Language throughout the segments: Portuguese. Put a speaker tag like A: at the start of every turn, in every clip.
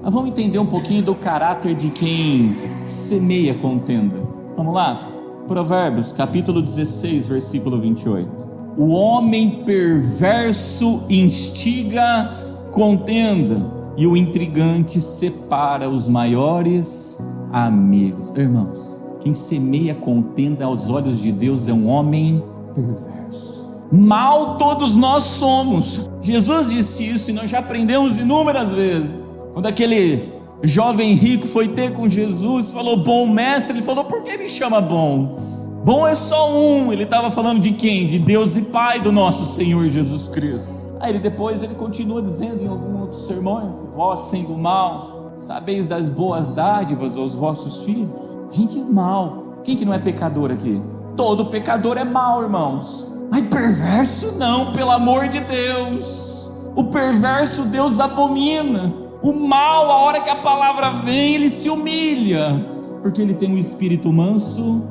A: Mas vamos entender um pouquinho do caráter de quem semeia contenda. Vamos lá? Provérbios, capítulo 16, versículo 28. O homem perverso instiga contenda, e o intrigante separa os maiores amigos. Irmãos, quem semeia contenda aos olhos de Deus é um homem perverso. Mal todos nós somos. Jesus disse isso e nós já aprendemos inúmeras vezes. Quando aquele jovem rico foi ter com Jesus, falou: bom mestre, ele falou: por que me chama bom? Bom é só um. Ele estava falando de quem? De Deus e Pai do nosso Senhor Jesus Cristo. Aí depois ele continua dizendo em alguns outros sermões: vós sendo maus, sabeis das boas dádivas aos vossos filhos. Gente, mal. Quem que não é pecador aqui? Todo pecador é mau, irmãos. Mas perverso não, pelo amor de Deus. O perverso Deus abomina. O mal, a hora que a palavra vem, ele se humilha, porque ele tem um espírito manso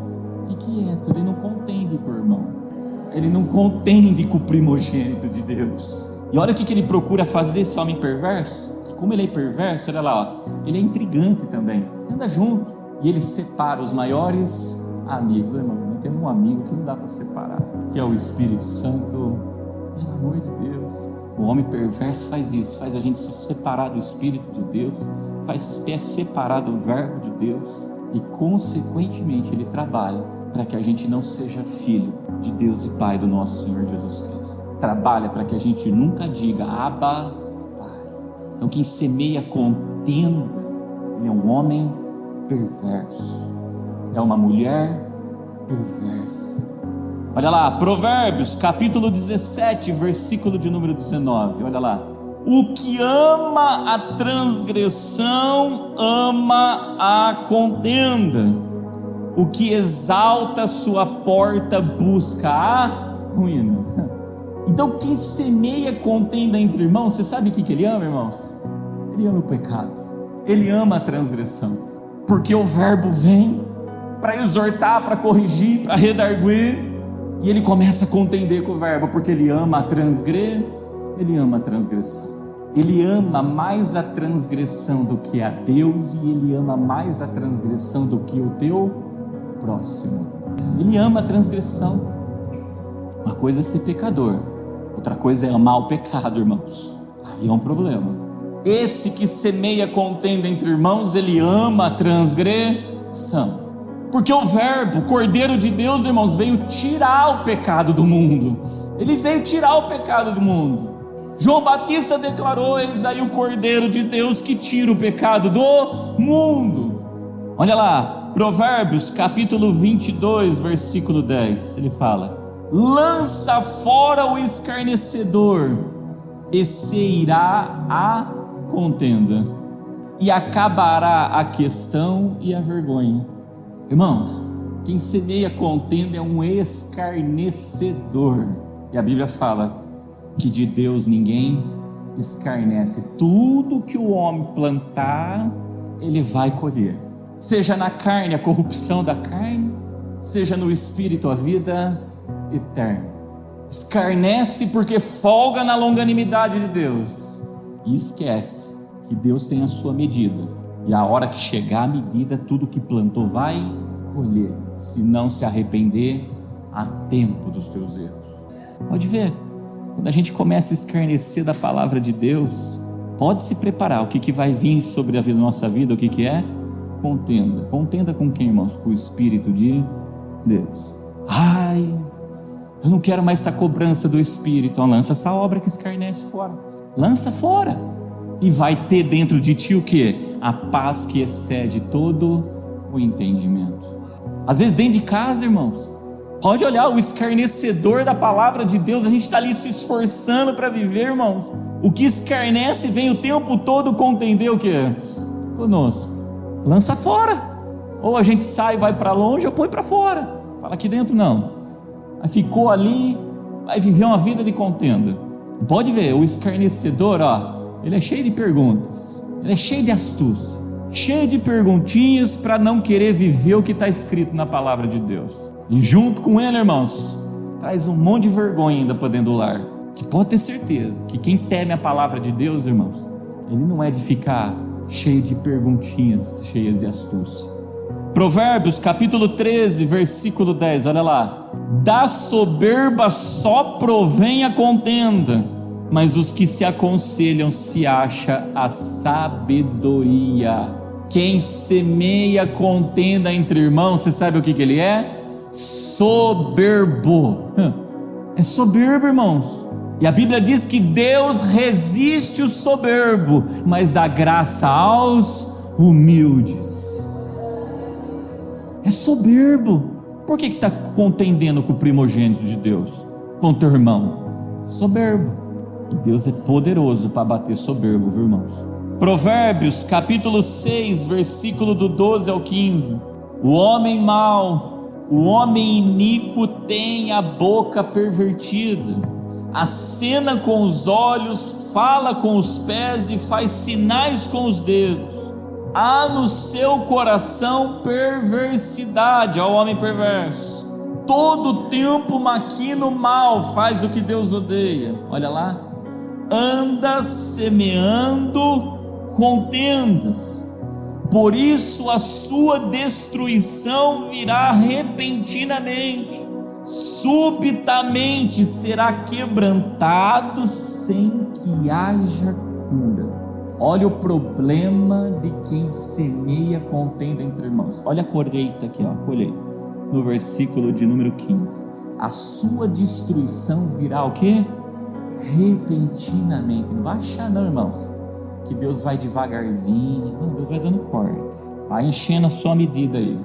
A: e quieto. Ele não contende com o irmão, ele não contende com o primogênito de Deus. E olha o que ele procura fazer, esse homem perverso. Como ele é perverso, olha lá, ó, ele é intrigante também, anda junto, e ele separa os maiores amigos. Irmão, nós temos um amigo que não dá para separar, que é o Espírito Santo. Pelo amor de Deus. O homem perverso faz isso, faz a gente se separar do Espírito de Deus, faz se separar do Verbo de Deus, e consequentemente ele trabalha para que a gente não seja filho de Deus e Pai do nosso Senhor Jesus Cristo. Trabalha para que a gente nunca diga Abba, Pai. Então quem semeia contenda, ele é um homem perverso, é uma mulher perversa. Olha lá, Provérbios, capítulo 17, versículo de número 19, olha lá. O que ama a transgressão, ama a contenda. O que exalta sua porta, busca a ruína. Então quem semeia contenda entre irmãos, você sabe o que ele ama, irmãos? Ele ama o pecado, ele ama a transgressão, porque o verbo vem para exortar, para corrigir, para redarguir. E ele começa a contender com o verbo, porque ele ama a transgressão. Ele ama a transgressão. Ele ama mais a transgressão do que a Deus, e ele ama mais a transgressão do que o teu próximo. Ele ama a transgressão. Uma coisa é ser pecador, outra coisa é amar o pecado, irmãos. Aí é um problema. Esse que semeia contenda entre irmãos, ele ama a transgressão. Porque o verbo, o Cordeiro de Deus, irmãos, veio tirar o pecado do mundo. Ele veio tirar o pecado do mundo. João Batista declarou: eis aí o Cordeiro de Deus que tira o pecado do mundo. Olha lá, Provérbios, capítulo 22, versículo 10. Ele fala: lança fora o escarnecedor, e se irá a contenda, e acabará a questão e a vergonha. Irmãos, quem semeia contenda é um escarnecedor. E a Bíblia fala que de Deus ninguém escarnece. Tudo que o homem plantar, ele vai colher. Seja na carne a corrupção da carne, seja no espírito a vida eterna. Escarnece porque folga na longanimidade de Deus e esquece que Deus tem a sua medida. E a hora que chegar a medida, tudo que plantou vai colher, se não se arrepender a tempo dos teus erros. Pode ver, quando a gente começa a escarnecer da palavra de Deus, pode se preparar. O que vai vir sobre a nossa vida, o que é? Contenda. Contenda com quem, irmãos? Com o Espírito de Deus. Ai, eu não quero mais essa cobrança do Espírito. Então lança essa obra que escarnece fora. Lança fora. E vai ter dentro de ti o que? A paz que excede todo o entendimento. Às vezes dentro de casa, irmãos, pode olhar o escarnecedor da palavra de Deus. A gente está ali se esforçando para viver, irmãos. O que escarnece vem o tempo todo contender o que? Conosco. Lança fora. Ou a gente sai e vai para longe, ou põe para fora. Fala aqui dentro não. Aí ficou ali, vai viver uma vida de contenda. Pode ver, o escarnecedor, ó, ele é cheio de perguntas, ele é cheio de astúcia, cheio de perguntinhas para não querer viver o que está escrito na palavra de Deus. E junto com ele, irmãos, traz um monte de vergonha ainda para dentro do lar. Que pode ter certeza que quem teme a palavra de Deus, irmãos, ele não é de ficar cheio de perguntinhas, cheias de astúcia. Provérbios capítulo 13, versículo 10, olha lá. Da soberba só provém a contenda, mas os que se aconselham se acha a sabedoria. Quem semeia contenda entre irmãos, você sabe o que ele é? Soberbo. É soberbo, irmãos. E a Bíblia diz que Deus resiste o soberbo, mas dá graça aos humildes. É soberbo. Por que está contendendo com o primogênito de Deus? Com teu irmão? Soberbo. E Deus é poderoso para bater soberbo, viu, irmãos? Provérbios capítulo 6, versículo do 12 ao 15. O homem mau, o homem iníquo tem a boca pervertida, acena com os olhos, fala com os pés e faz sinais com os dedos. Há no seu coração perversidade, ao homem perverso. Todo tempo maquina o mal, faz o que Deus odeia. Olha lá. Anda semeando contendas, por isso a sua destruição virá repentinamente. Subitamente será quebrantado sem que haja cura. Olha o problema de quem semeia contenda entre irmãos. Olha a colheita aqui, ó, a colheita, no versículo de número 15. A sua destruição virá o quê? Repentinamente. Não vai achar não, irmãos, que Deus vai devagarzinho. Não, Deus vai dando corte. Vai enchendo a sua medida aí.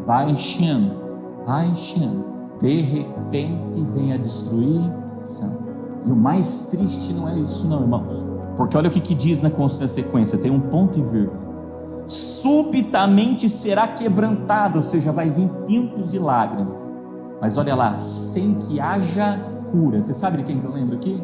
A: Vai enchendo. Vai enchendo. De repente vem a destruição. E o mais triste não é isso não, irmãos. Porque olha o que diz na sequência, tem um ponto e vírgula. Subitamente será quebrantado, ou seja, vai vir tempos de lágrimas. Mas olha lá, sem que haja cura. Você sabe de quem que eu lembro aqui?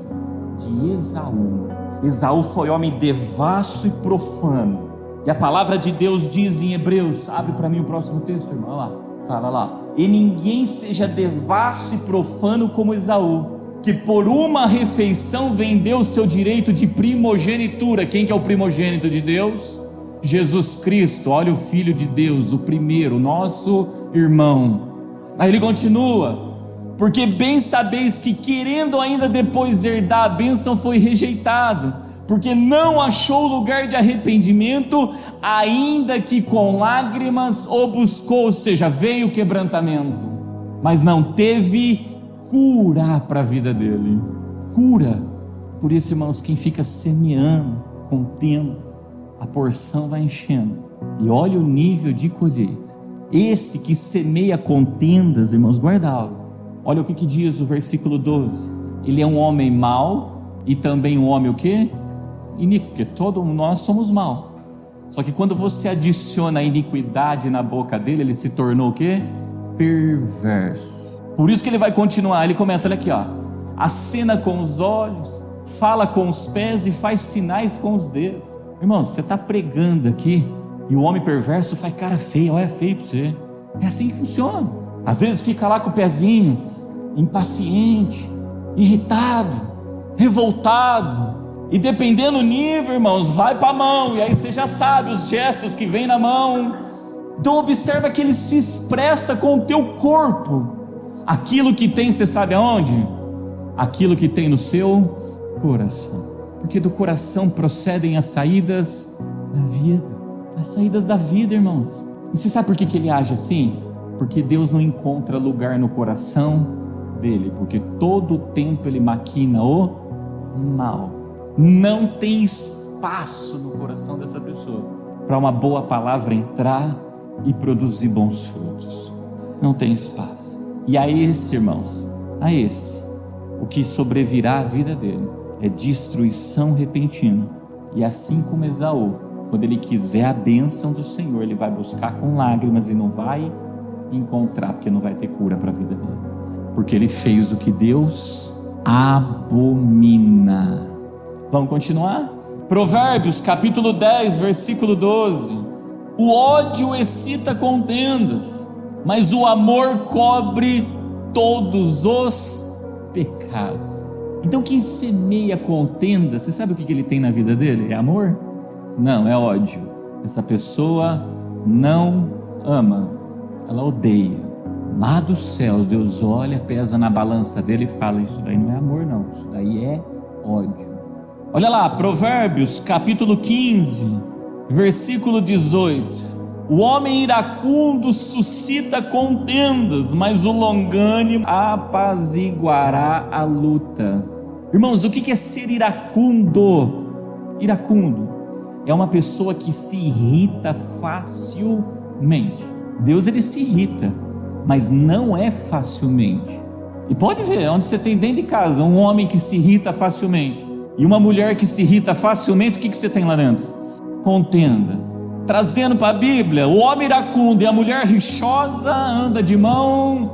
A: De Esaú. Esaú foi homem devasso e profano. E a palavra de Deus diz em Hebreus, abre para mim o próximo texto, irmão, olha lá, fala lá. E ninguém seja devasso e profano como Esaú, que por uma refeição vendeu o seu direito de primogenitura. Quem que é o primogênito de Deus? Jesus Cristo. Olha o Filho de Deus, o primeiro, nosso irmão. Aí ele continua: porque bem sabeis que querendo ainda depois herdar a bênção foi rejeitado, porque não achou lugar de arrependimento, ainda que com lágrimas o buscou. Ou seja, veio o quebrantamento, mas não teve cura para a vida dele. Cura. Por isso, irmãos, quem fica semeando contendas, a porção vai enchendo. E olha o nível de colheita. Esse que semeia contendas, irmãos, guarda algo. Olha o que diz o versículo 12. Ele é um homem mau e também um homem o quê? Iníquo, porque todos nós somos maus. Só que quando você adiciona a iniquidade na boca dele, ele se tornou o quê? Perverso. Por isso que ele vai continuar, ele começa, olha aqui, ó. Acena com os olhos, fala com os pés e faz sinais com os dedos. Irmãos, você está pregando aqui e o homem perverso faz cara feia, olha feio para você. É assim que funciona. Às vezes fica lá com o pezinho, impaciente, irritado, revoltado. E dependendo do nível, irmãos, vai para a mão. E aí você já sabe os gestos que vem na mão. Então observa que ele se expressa com o teu corpo. Aquilo que tem, você sabe aonde? Aquilo que tem no seu coração. Porque do coração procedem as saídas da vida. As saídas da vida, irmãos. E você sabe por que ele age assim? Porque Deus não encontra lugar no coração dele. Porque todo o tempo ele maquina o mal. Não tem espaço no coração dessa pessoa para uma boa palavra entrar e produzir bons frutos. Não tem espaço. E a esse, irmãos, a esse, o que sobrevirá à vida dele é destruição repentina. E assim como Esaú, quando ele quiser a bênção do Senhor, ele vai buscar com lágrimas e não vai encontrar, porque não vai ter cura para a vida dele. Porque ele fez o que Deus abomina. Vamos continuar? Provérbios capítulo 10, versículo 12. O ódio excita contendas, mas o amor cobre todos os pecados. Então quem semeia contenda, você sabe o que ele tem na vida dele? É amor? Não, é ódio. Essa pessoa não ama, ela odeia. Lá do céu, Deus olha, pesa na balança dele e fala: isso daí não é amor não, isso daí é ódio. Olha lá, Provérbios capítulo 15, versículo 18. O homem iracundo suscita contendas, mas o longânimo apaziguará a luta. Irmãos, o que é ser iracundo? Iracundo é uma pessoa que se irrita facilmente. Deus, ele se irrita, mas não é facilmente. E pode ver, onde você tem dentro de casa um homem que se irrita facilmente e uma mulher que se irrita facilmente, o que você tem lá dentro? Contenda. Trazendo para a Bíblia, o homem iracundo e a mulher rixosa anda de mão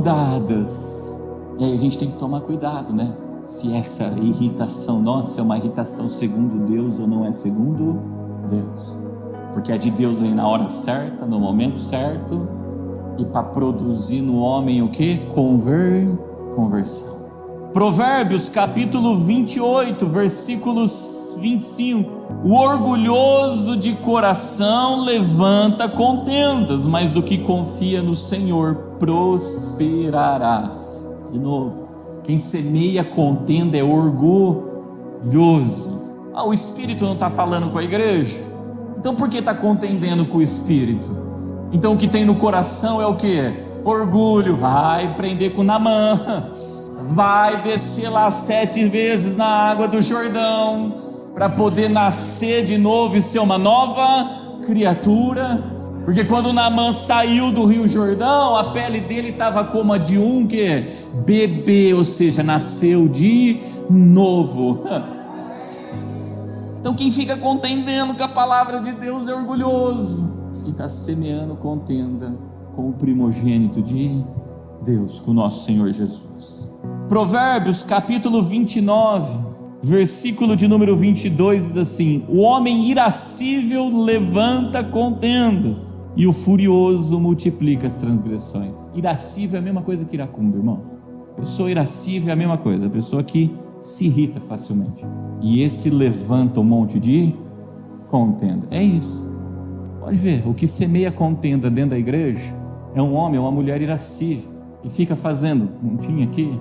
A: dadas. E aí a gente tem que tomar cuidado, né? Se essa irritação nossa é uma irritação segundo Deus ou não é segundo Deus. Porque a de Deus vem na hora certa, no momento certo, e para produzir no homem o que? Conversão. Provérbios capítulo 28, versículos 25. O orgulhoso de coração levanta contendas, mas o que confia no Senhor prosperarás. De novo, quem semeia contenda é orgulhoso. O Espírito não está falando com a igreja? Então por que está contendendo com o Espírito? Então o que tem no coração é o que? Orgulho. Vai prender com Naamã, vai descer lá 7 vezes na água do Jordão, para poder nascer de novo e ser uma nova criatura. Porque quando Naamã saiu do Rio Jordão, a pele dele estava como a de um que bebê, ou seja, nasceu de novo. Então quem fica contendendo com a palavra de Deus é orgulhoso e está semeando contenda com o primogênito de Deus, com o nosso Senhor Jesus. Provérbios capítulo 29, versículo de número 22 diz assim: o homem irascível levanta contendas e o furioso multiplica as transgressões. Irascível é a mesma coisa que iracundo, irmãos. Pessoa irascível é a mesma coisa, a pessoa que se irrita facilmente. E esse levanta um monte de contenda. É isso. Pode ver, o que semeia contenda dentro da igreja é um homem ou uma mulher irascível e fica fazendo um tim aqui,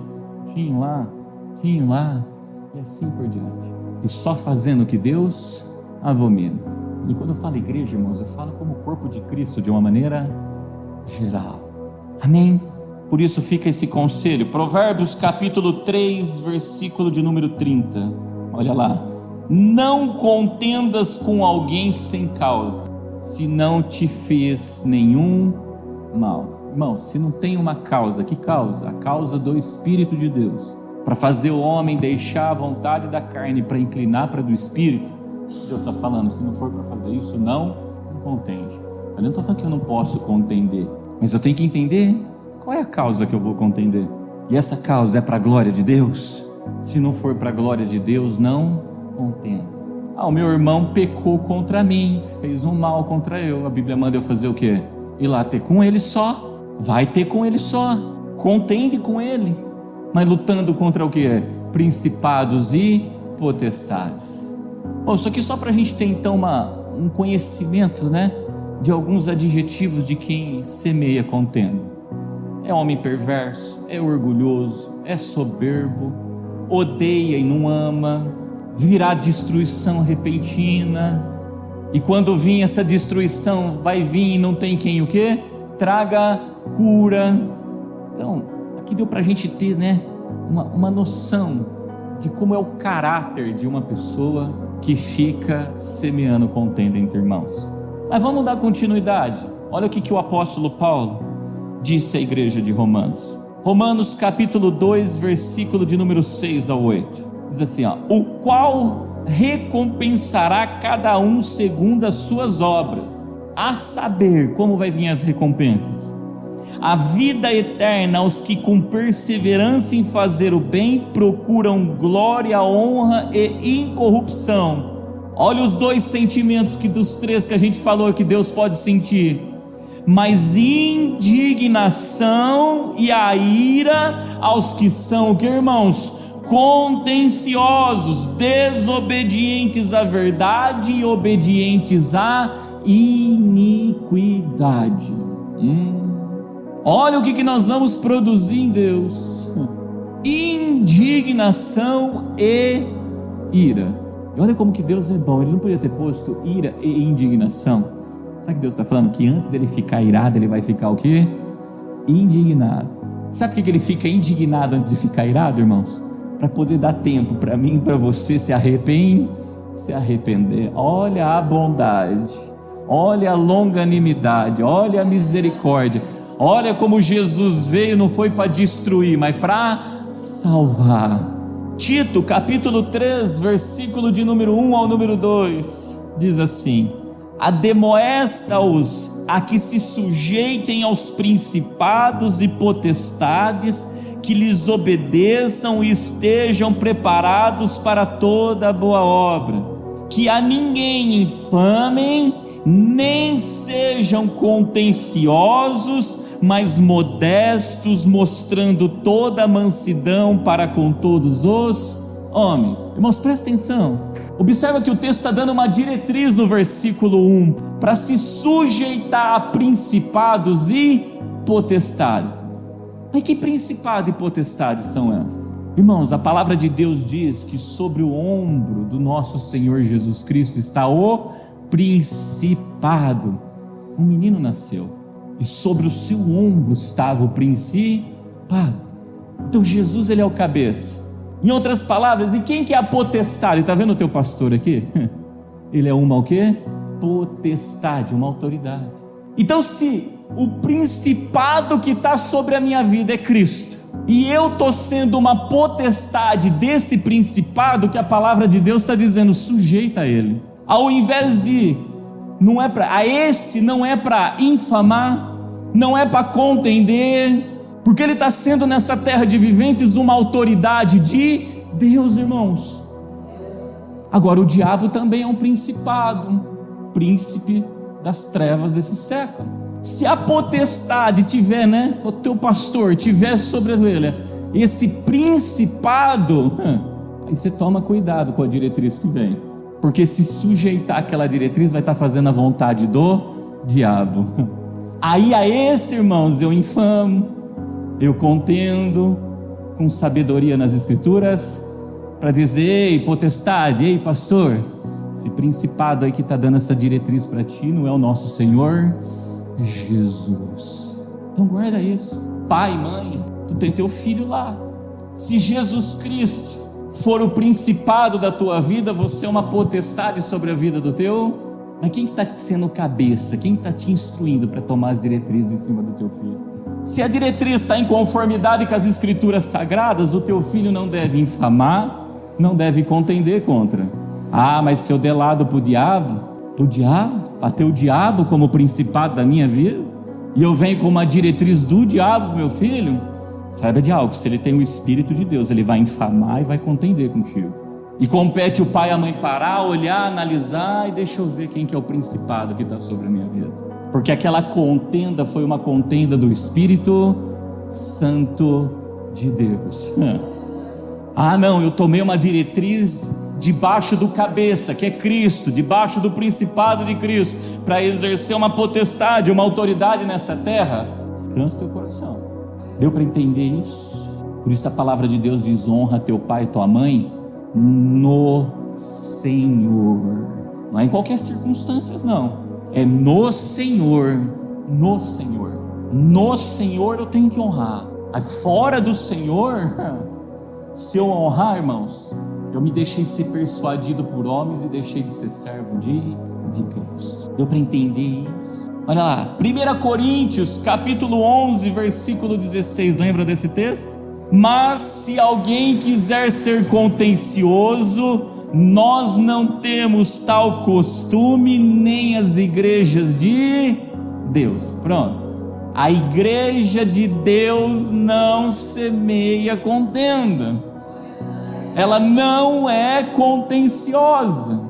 A: tim lá, e assim por diante, e só fazendo o que Deus abomina. E quando eu falo igreja, irmãos, eu falo como corpo de Cristo de uma maneira geral. Amém? Por isso fica esse conselho. Provérbios capítulo 3, versículo de número 30. Olha lá: não contendas com alguém sem causa, se não te fez nenhum mal. Irmão, se não tem uma causa, que causa? A causa do Espírito de Deus, para fazer o homem deixar a vontade da carne para inclinar para do Espírito. Deus está falando, se não for para fazer isso, não contende. Eu não estou falando que eu não posso contender, mas eu tenho que entender qual é a causa que eu vou contender. E essa causa é para a glória de Deus? Se não for para a glória de Deus, não contendo. O meu irmão pecou contra mim, fez um mal contra eu. A Bíblia manda eu fazer o quê? Ir lá ter com ele só. Vai ter com ele só. Contende com ele, mas lutando contra o quê? Principados e potestades. Bom, isso aqui só para a gente ter então um conhecimento, né, de alguns adjetivos de quem semeia contenda. É homem perverso, é orgulhoso, é soberbo, odeia e não ama, virá destruição repentina, e quando vir essa destruição, vai vir e não tem quem o quê? Traga cura. Então, aqui deu para a gente ter, né, uma noção de como é o caráter de uma pessoa que fica semeando contenda entre irmãos. Mas vamos dar continuidade. Olha o que o apóstolo Paulo disse à igreja de Romanos. Romanos capítulo 2, versículo de número 6 ao 8. Diz assim, o qual recompensará cada um segundo as suas obras. A saber, como vai vir as recompensas? A vida eterna aos que com perseverança em fazer o bem procuram glória, honra e incorrupção. Olha os dois sentimentos que dos três que a gente falou que Deus pode sentir. Mas indignação e a ira aos que são, que irmãos? contenciosos, desobedientes à verdade e obedientes à iniquidade. Olha o que nós vamos produzir em Deus: indignação e ira. E olha como que Deus é bom, Ele não podia ter posto ira e indignação. Sabe o que Deus está falando? Que antes dele ficar irado, Ele vai ficar o quê? Indignado. Sabe por que Ele fica indignado antes de ficar irado, irmãos? Para poder dar tempo para mim e para você se arrepender. Olha a bondade, olha a longanimidade, olha a misericórdia. Olha como Jesus veio, não foi para destruir, mas para salvar. Tito, capítulo 3, versículo de número 1 ao número 2, diz assim: admoesta-os a que se sujeitem aos principados e potestades, que lhes obedeçam e estejam preparados para toda boa obra, que a ninguém infamem, nem sejam contenciosos, mas modestos, mostrando toda a mansidão para com todos os homens. Irmãos, presta atenção. Observa que o texto está dando uma diretriz no versículo 1, para se sujeitar a principados e potestades. Mas que principado e potestades são essas? Irmãos, a palavra de Deus diz que sobre o ombro do nosso Senhor Jesus Cristo está o principado. Um menino nasceu e sobre o seu ombro estava o principado. Então Jesus, ele é o cabeça. Em outras palavras, e quem que é a potestade? Está vendo o teu pastor aqui? Ele é uma o quê? Potestade, uma autoridade. Então, se o principado que está sobre a minha vida é Cristo, e eu estou sendo uma potestade desse principado, que a palavra de Deus está dizendo, sujeita a ele. Ao invés de, não é para infamar, não é para contender, porque ele está sendo nessa terra de viventes uma autoridade de Deus, irmãos. Agora, o diabo também é um principado, príncipe das trevas desse século. Se a potestade tiver, o teu pastor tiver sobre ele esse principado, aí você toma cuidado com a diretriz que vem, porque se sujeitar àquela diretriz vai estar fazendo a vontade do diabo. Aí a esse, irmãos, eu infamo, eu contendo com sabedoria nas escrituras, para dizer: ei potestade, ei pastor, esse principado aí que está dando essa diretriz para ti não é o nosso Senhor Jesus. Então guarda isso. Pai, mãe, tu tem teu filho lá. Se Jesus Cristo for o principado da tua vida, você é uma potestade sobre a vida do teu. Mas quem está sendo cabeça? Quem está te instruindo para tomar as diretrizes em cima do teu filho? Se a diretriz está em conformidade com as escrituras sagradas, o teu filho não deve infamar, não deve contender contra. Ah, mas se eu der lado para o diabo, para ter o diabo como principado da minha vida, e eu venho com uma diretriz do diabo, meu filho, saiba de algo: se ele tem o Espírito de Deus, ele vai infamar e vai contender contigo. E compete o pai e a mãe parar, olhar, analisar, e deixa eu ver quem que é o principado que está sobre a minha vida, porque aquela contenda foi uma contenda do Espírito Santo de Deus. Ah não, eu tomei uma diretriz debaixo do cabeça, que é Cristo, debaixo do principado de Cristo, para exercer uma potestade, uma autoridade nessa terra. Descansa o teu coração. Deu para entender isso? Por isso a palavra de Deus diz: honra teu pai e tua mãe no Senhor. Não é em qualquer circunstância, não. É no Senhor. No Senhor. No Senhor eu tenho que honrar. Aí fora do Senhor, se eu honrar, irmãos, eu me deixei ser persuadido por homens e deixei de ser servo de Cristo. Deu para entender isso? Olha lá, 1 Coríntios capítulo 11, versículo 16, lembra desse texto? Mas se alguém quiser ser contencioso, nós não temos tal costume, nem as igrejas de Deus. Pronto. A igreja de Deus não semeia contenda. Ela não é contenciosa.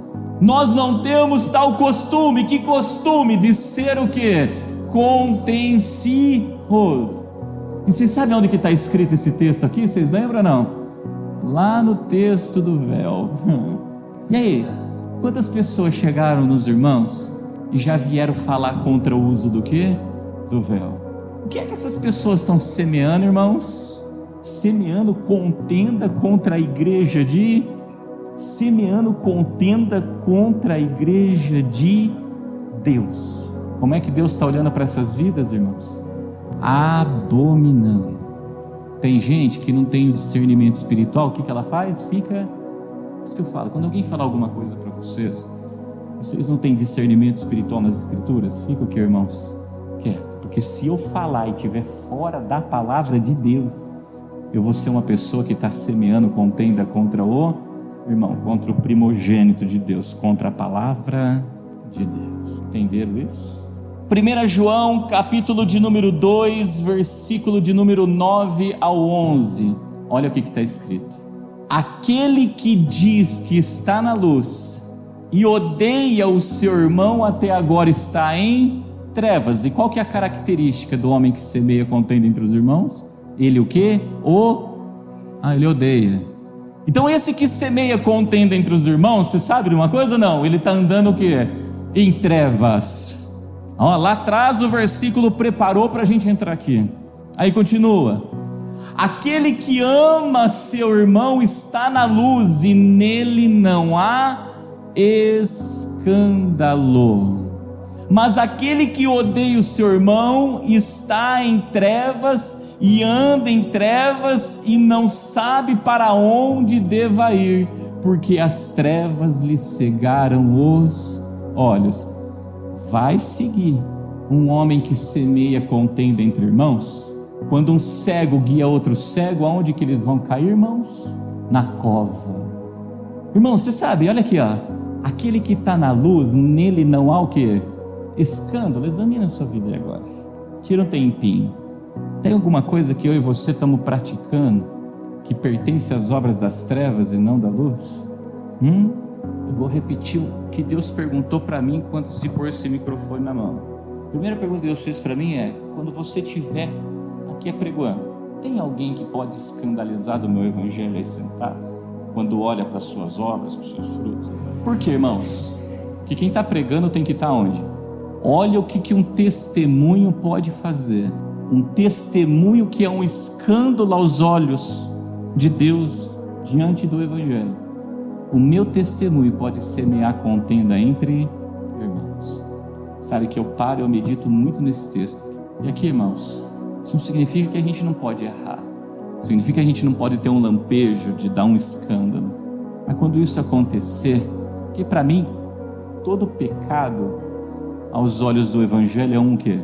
A: Nós não temos tal costume. Que costume? De ser o quê? Contencioso. E vocês sabem onde que está escrito esse texto aqui? Vocês lembram ou não? lá no texto do véu. E aí, quantas pessoas chegaram nos irmãos e já vieram falar contra o uso do quê? Do véu. O que é que essas pessoas estão semeando, irmãos? Semeando contenda contra a igreja de... Semeando contenda contra a igreja de Deus. Como é que Deus está olhando para essas vidas, irmãos? Abominando. Tem gente que não tem o discernimento espiritual, o que ela faz? Fica... Isso que eu falo, quando alguém falar alguma coisa para vocês não têm discernimento espiritual nas escrituras, fica o que, irmãos? Quieto. Porque se eu falar e estiver fora da palavra de Deus, eu vou ser uma pessoa que está semeando contenda contra o irmão, contra o primogênito de Deus, contra a palavra de Deus. Entenderam isso? 1 João, capítulo de número 2, versículo de número 9 ao 11. Olha o que está escrito. Aquele que diz que está na luz e odeia o seu irmão até agora está em trevas. E qual que é a característica do homem que semeia contenda entre os irmãos? Ele o quê? Ele odeia. Então esse que semeia contenda entre os irmãos, você sabe de uma coisa ou não? Ele está andando o quê? Em trevas. Lá atrás o versículo preparou para a gente entrar aqui. Aí continua. Aquele que ama seu irmão está na luz e nele não há escândalo. Mas aquele que odeia o seu irmão está em trevas e anda em trevas e não sabe para onde deva ir, porque as trevas lhe cegaram os olhos. Vai seguir um homem que semeia contenda entre irmãos? Quando um cego guia outro cego, aonde que eles vão cair, irmãos? Na cova. Irmão, você sabe, olha aqui, aquele que está na luz, nele não há o quê? Escândalo. Examina a sua vida agora. Tira um tempinho. Tem alguma coisa que eu e você estamos praticando que pertence às obras das trevas e não da luz? Eu vou repetir o que Deus perguntou para mim antes de pôr esse microfone na mão. A primeira pergunta que Deus fez para mim é: quando você estiver aqui apregoando, tem alguém que pode escandalizar do meu evangelho aí sentado? Quando olha para as suas obras, para os seus frutos? Por quê, irmãos? Que quem está pregando tem que estar onde? Olha o que um testemunho pode fazer. Um testemunho que é um escândalo aos olhos de Deus diante do evangelho. O meu testemunho pode semear contenda entre irmãos. Sabe que eu paro e eu medito muito nesse texto. E aqui, irmãos, isso não significa que a gente não pode errar. Significa que a gente não pode ter um lampejo de dar um escândalo. Mas quando isso acontecer, que para mim, todo pecado aos olhos do evangelho é um quê?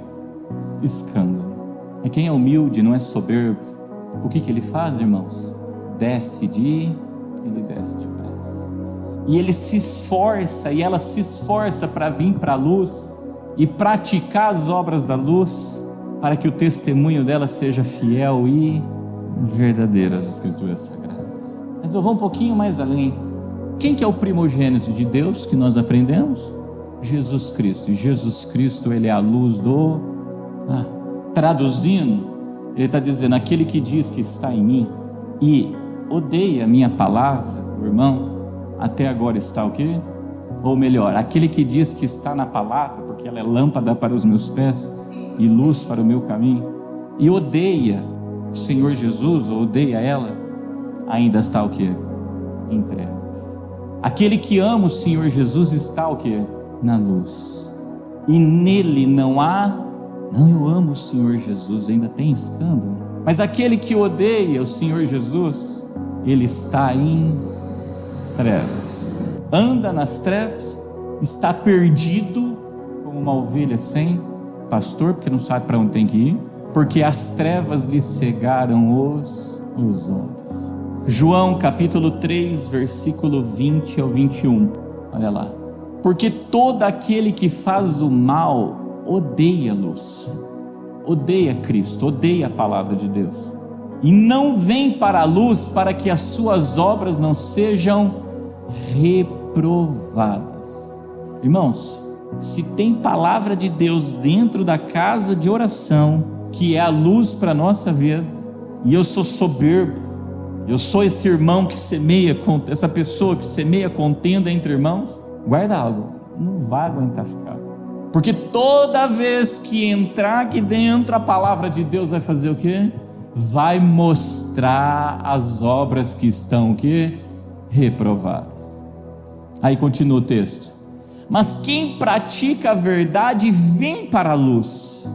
A: Escândalo. É quem é humilde, não é soberbo. O que ele faz, irmãos? Ele desce depressa. E ele se esforça, e ela se esforça para vir para a luz e praticar as obras da luz, para que o testemunho dela seja fiel e verdadeiro às Escrituras Sagradas. Mas eu vou um pouquinho mais além. Quem que é o primogênito de Deus que nós aprendemos? Jesus Cristo. E Jesus Cristo, ele é a luz do... Traduzindo, ele está dizendo: aquele que diz que está em mim e odeia a minha palavra, o irmão, até agora está o quê? Ou melhor, aquele que diz que está na palavra, porque ela é lâmpada para os meus pés e luz para o meu caminho, e odeia o Senhor Jesus, ou odeia ela, ainda está o quê? Em trevas. Aquele que ama o Senhor Jesus está o quê? Na luz. E nele não há... Não, eu amo o Senhor Jesus, ainda tem escândalo. Mas aquele que odeia o Senhor Jesus, ele está em trevas. Anda nas trevas, está perdido como uma ovelha sem pastor, porque não sabe para onde tem que ir, porque as trevas lhe cegaram os olhos. João capítulo 3, versículo 20 ao 21. Olha lá. Porque todo aquele que faz o mal odeia a luz, odeia Cristo, odeia a palavra de Deus, e não vem para a luz para que as suas obras não sejam reprovadas. Irmãos, se tem palavra de Deus dentro da casa de oração, que é a luz para a nossa vida, e eu sou soberbo, Eu sou esse irmão que semeia, essa pessoa que semeia contenda entre irmãos. Guarda algo, não vai aguentar ficar. Porque toda vez que entrar aqui dentro, a palavra de Deus vai fazer o quê? Vai mostrar as obras que estão o quê? Reprovadas. Aí continua o texto. Mas quem pratica a verdade vem para a luz,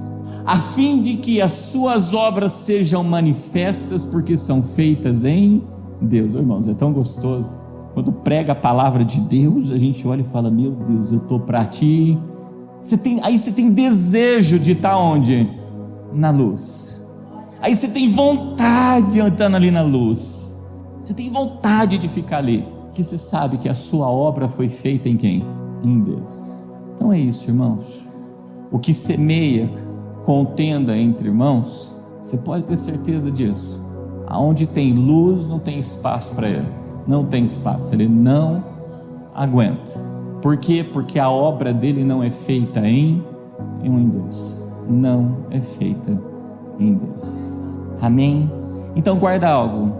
A: a fim de que as suas obras sejam manifestas, porque são feitas em Deus. Oh, irmãos, é tão gostoso. Quando prega a palavra de Deus, a gente olha e fala: meu Deus, eu estou para ti. Aí você tem desejo de estar onde? Na luz. Aí você tem vontade de estar ali na luz. Você tem vontade de ficar ali, porque você sabe que a sua obra foi feita em quem? Em Deus. Então é isso, irmãos. O que semeia contenda entre irmãos, você pode ter certeza disso. Aonde tem luz não tem espaço para ele. Não tem espaço, ele não aguenta. Por quê? Porque a obra dele não é feita em Deus. Não é feita em Deus. Amém? Então guarda algo.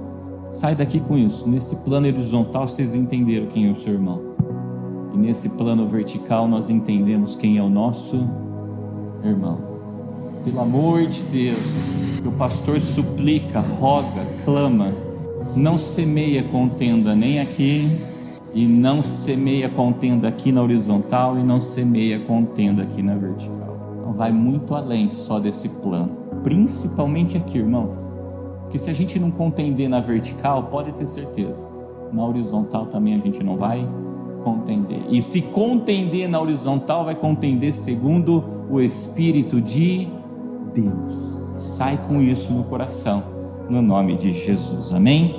A: Sai daqui com isso. Nesse plano horizontal vocês entenderam quem é o seu irmão. E nesse plano vertical nós entendemos quem é o nosso irmão. Pelo amor de Deus, que o pastor suplica, roga, clama, não semeia contenda nem aqui, e não semeia contenda aqui na horizontal, e não semeia contenda aqui na vertical. Então vai muito além só desse plano, principalmente aqui, irmãos, porque se a gente não contender na vertical, pode ter certeza, na horizontal também a gente não vai contender. E se contender na horizontal, vai contender segundo o Espírito de Deus. Sai com isso no coração, no nome de Jesus, amém?